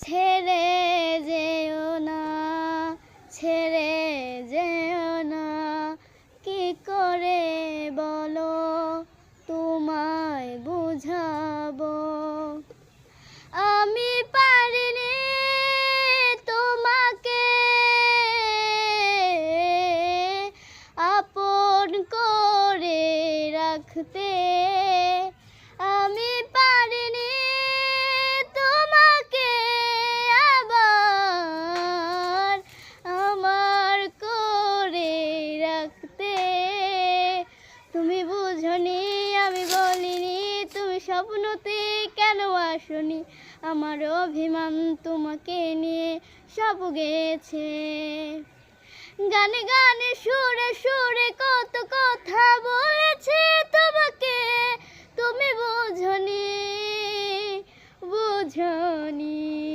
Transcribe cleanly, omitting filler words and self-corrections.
ছেড়ে যেও না, ছেড়ে যেও না, কি করে বলো তোমায় বুঝাবো। আমি পারিনি তোমাকে আপন করে রাখতে, আমি পারিনি তোমাকে আবার আমার করে রাখতে। তুমি বুঝনি, আমি বলিনি, তুমি স্বপ্নতে কেন আসনি, আমার অভিমান তোমাকে নিয়ে সব গেছে। গানে গানে সুরে সুরে কত কথা বলেছে তোমাকে, তুমি বুঝনি, বুঝনি।